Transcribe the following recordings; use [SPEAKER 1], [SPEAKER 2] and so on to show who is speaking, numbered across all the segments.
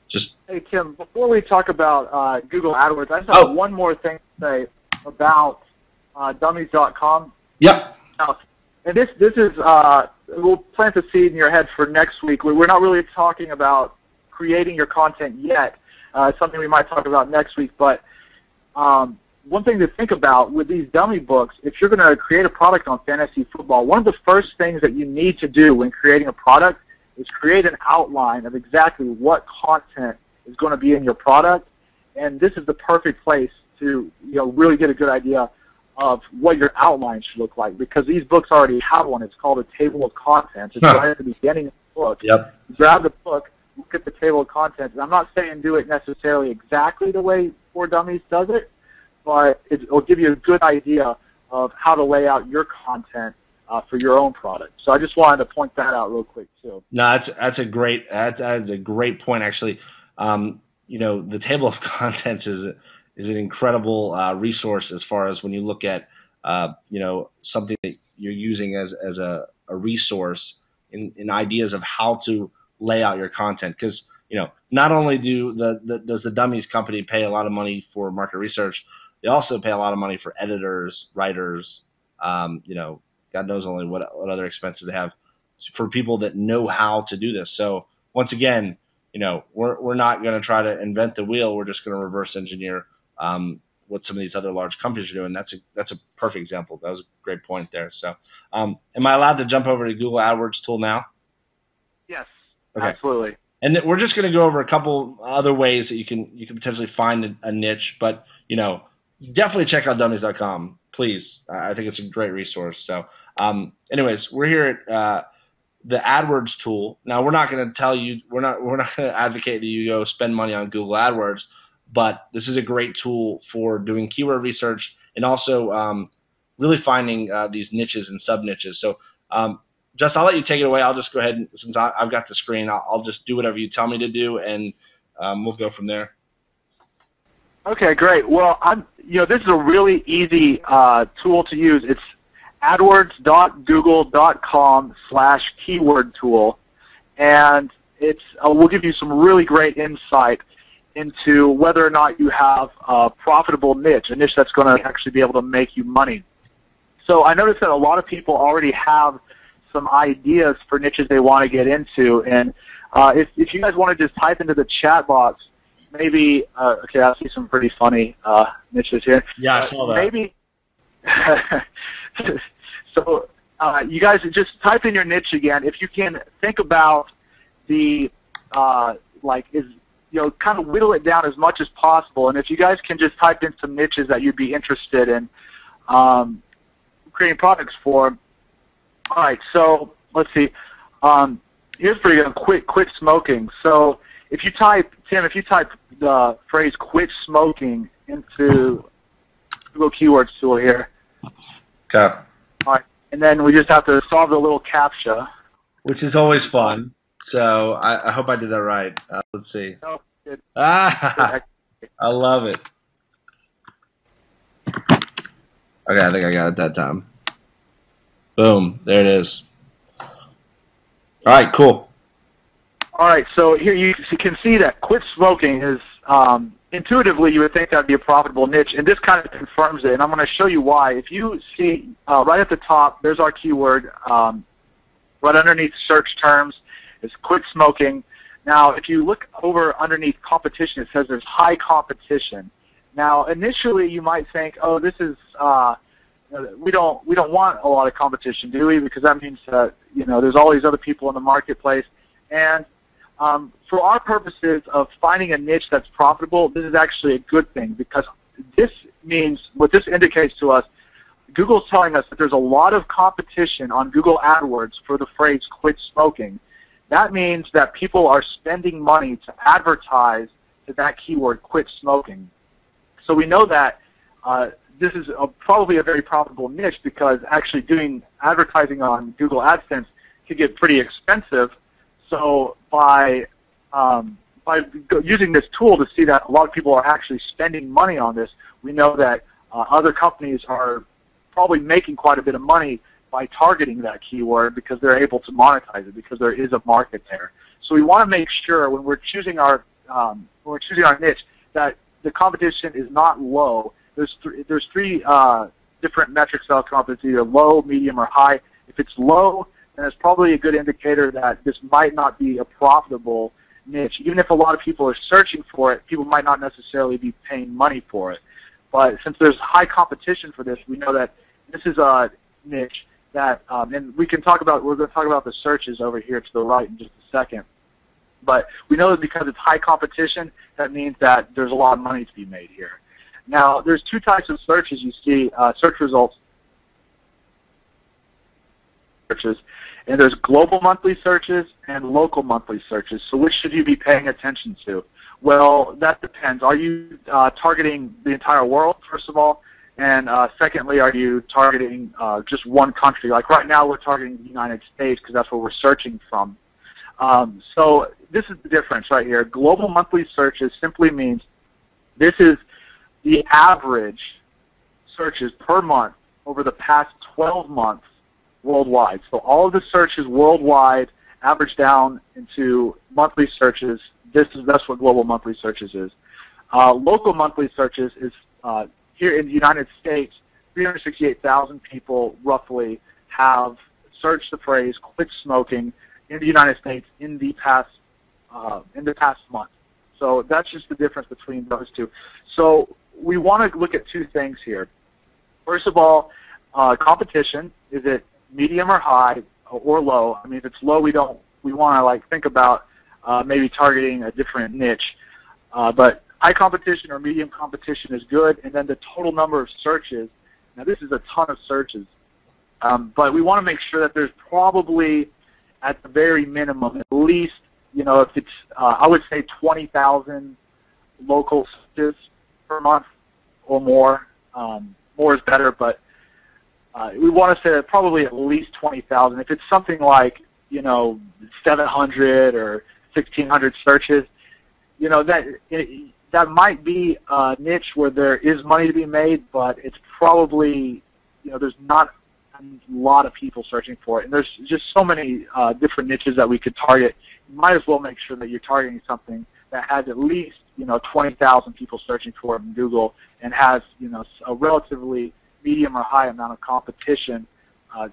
[SPEAKER 1] Just
[SPEAKER 2] Hey, Tim, before we talk about Google AdWords, I just have one more thing to say about dummies.com.
[SPEAKER 1] Yep.
[SPEAKER 2] And this is, we'll plant the seed in your head for next week. We're not really talking about creating your content yet. It's something we might talk about next week. But one thing to think about with these dummy books, if you're going to create a product on fantasy football, one of the first things that you need to do when creating a product is create an outline of exactly what content is going to be in your product. And this is the perfect place to really get a good idea of what your outline should look like, because these books already have one. It's called a table of contents. It's right at the beginning of the book.
[SPEAKER 1] Yep.
[SPEAKER 2] You grab the book, look at the table of contents. And I'm not saying do it necessarily exactly the way For Dummies does it, but it'll give you a good idea of how to lay out your content for your own product. So I just wanted to point that out real quick too.
[SPEAKER 1] No, that's a great point actually. The table of contents is an incredible resource as far as when you look at something that you're using as a resource in ideas of how to lay out your content. Because not only does the Dummies company pay a lot of money for market research, they also pay a lot of money for editors, writers, God knows only what other expenses they have for people that know how to do this. So once again, we're not going to try to invent the wheel. We're just going to reverse engineer what some of these other large companies are doing. That's a perfect example. That was a great point there. So am I allowed to jump over to Google AdWords tool now?
[SPEAKER 2] Yes,
[SPEAKER 1] okay.
[SPEAKER 2] Absolutely.
[SPEAKER 1] And we're just going to go over a couple other ways that you can potentially find a niche, but definitely check out dummies.com, please. I think it's a great resource. So, anyways, we're here at the AdWords tool. Now, we're not going to tell you, we're not going to advocate that you go spend money on Google AdWords, but this is a great tool for doing keyword research and also really finding these niches and sub niches. So, Justin, I'll let you take it away. I'll just go ahead and, since I've got the screen, I'll just do whatever you tell me to do, and we'll go from there.
[SPEAKER 2] Okay, great. Well, this is a really easy tool to use. It's adwords.google.com/keyword tool, and we'll give you some really great insight into whether or not you have a profitable niche, a niche that's going to actually be able to make you money. So I noticed that a lot of people already have some ideas for niches they want to get into, and if you guys want to just type into the chat box, maybe, okay, I see some pretty funny niches here.
[SPEAKER 1] Yeah, I saw that.
[SPEAKER 2] Maybe, so you guys just type in your niche again. If you can think about the, kind of whittle it down as much as possible. And if you guys can just type in some niches that you'd be interested in creating products for. All right, so let's see. Here's pretty good. Quit smoking. So if you type, Tim, the phrase "quit smoking" into Google Keywords tool here.
[SPEAKER 1] Okay.
[SPEAKER 2] All right, and then we just have to solve the little CAPTCHA.
[SPEAKER 1] Which is always fun. So I hope I did that right. Let's see.
[SPEAKER 2] Oh, good.
[SPEAKER 1] I love it. Okay, I think I got it that time. Boom. There it is. All right, cool.
[SPEAKER 2] All right, so here you can see that quit smoking is, intuitively you would think that would be a profitable niche, and this kind of confirms it, and I'm going to show you why. If you see right at the top, there's our keyword. Right underneath search terms is quit smoking. Now, if you look over underneath competition, it says there's high competition. Now, initially you might think, oh, this is we don't want a lot of competition, do we? Because that means that there's all these other people in the marketplace. And for our purposes of finding a niche that's profitable, this is actually a good thing, because this means, what this indicates to us, Google's telling us that there's a lot of competition on Google AdWords for the phrase quit smoking. That means that people are spending money to advertise to that keyword, quit smoking. So we know that this is probably a very profitable niche, because actually doing advertising on Google AdSense can get pretty expensive. So by using this tool to see that a lot of people are actually spending money on this, we know that other companies are probably making quite a bit of money by targeting that keyword, because they're able to monetize it, because there is a market there. So we want to make sure when we're choosing our when we're choosing our niche, that the competition is not low. There's three different metrics that'll come up. It's either low, medium, or high. If it's low, then it's probably a good indicator that this might not be a profitable niche. Even if a lot of people are searching for it, people might not necessarily be paying money for it. But since there's high competition for this, we know that this is a niche that, and we're going to talk about the searches over here to the right in just a second. But we know that because it's high competition, that means that there's a lot of money to be made here. Now, there's two types of searches you see, search results searches, and there's global monthly searches and local monthly searches. So which should you be paying attention to? Well, that depends. Are you targeting the entire world, first of all? And secondly, are you targeting just one country? Like right now, we're targeting the United States because that's where we're searching from. So this is the difference right here. Global monthly searches simply means this is the average searches per month over the past 12 months worldwide. So all of the searches worldwide average down into monthly searches. That's what global monthly searches is. Local monthly searches is here in the United States, 368,000 people roughly have searched the phrase "quit smoking" in the United States in the past month. So that's just the difference between those two. So we want to look at two things here. First of all, competition. Is it medium or high or low? I mean, if it's low, we want to like think about maybe targeting a different niche. But high competition or medium competition is good, and then the total number of searches. Now, this is a ton of searches, but we want to make sure that there's probably, at the very minimum, at least, if it's, I would say 20,000 local searches per month or more. More is better, but we want to say probably at least 20,000. If it's something like, 700 or 1,600 searches, that might be a niche where there is money to be made, but it's probably, there's not a lot of people searching for it. And there's just so many different niches that we could target. You might as well make sure that you're targeting something that has at least, 20,000 people searching for it in Google and has, a relatively medium or high amount of competition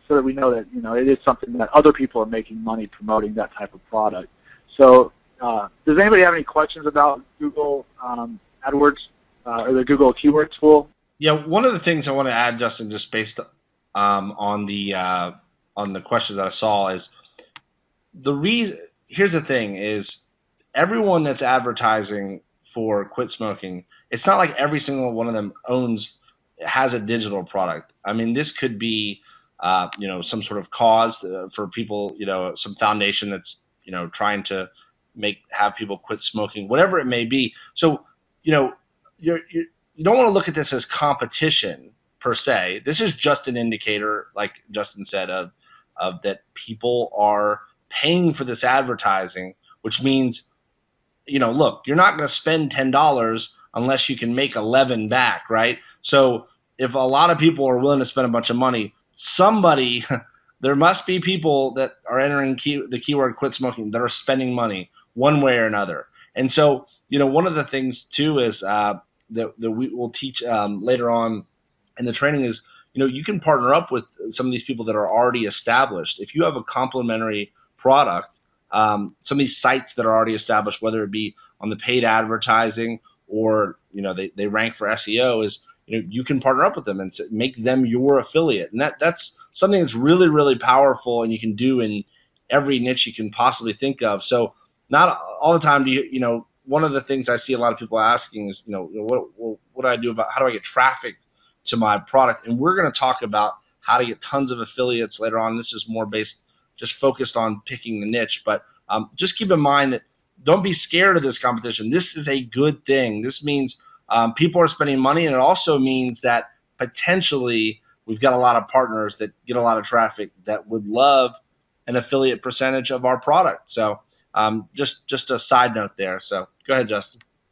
[SPEAKER 2] so that we know that, it is something that other people are making money promoting that type of product. So does anybody have any questions about Google AdWords or the Google keyword tool?
[SPEAKER 1] Yeah, one of the things I want to add, Justin, just based on the questions that I saw is the reason. Here's the thing: is everyone that's advertising for quit smoking, it's not like every single one of them has a digital product. I mean, this could be some sort of cause for people, some foundation that's trying to have people quit smoking, whatever it may be. So you don't want to look at this as competition per se. This is just an indicator, like Justin said, of that people are paying for this advertising, which means, look, you're not going to spend $10 unless you can make 11 back, right? So if a lot of people are willing to spend a bunch of money, there must be people that are entering the keyword quit smoking that are spending money one way or another. And so, one of the things too is that we will teach later on in the training is, you can partner up with some of these people that are already established. If you have a complementary product, some of these sites that are already established, whether it be on the paid advertising or, they rank for SEO, is, you can partner up with them and make them your affiliate. And that's something that's really, really powerful, and you can do in every niche you can possibly think of. So not all the time do you, one of the things I see a lot of people asking is, what do I do about, how do I get traffic to my product? And we're going to talk about how to get tons of affiliates later on. This is more just focused on picking the niche. But just keep in mind that don't be scared of this competition. This is a good thing. This means people are spending money, and it also means that potentially we've got a lot of partners that get a lot of traffic that would love an affiliate percentage of our product. So just a side note there. So go ahead, Justin.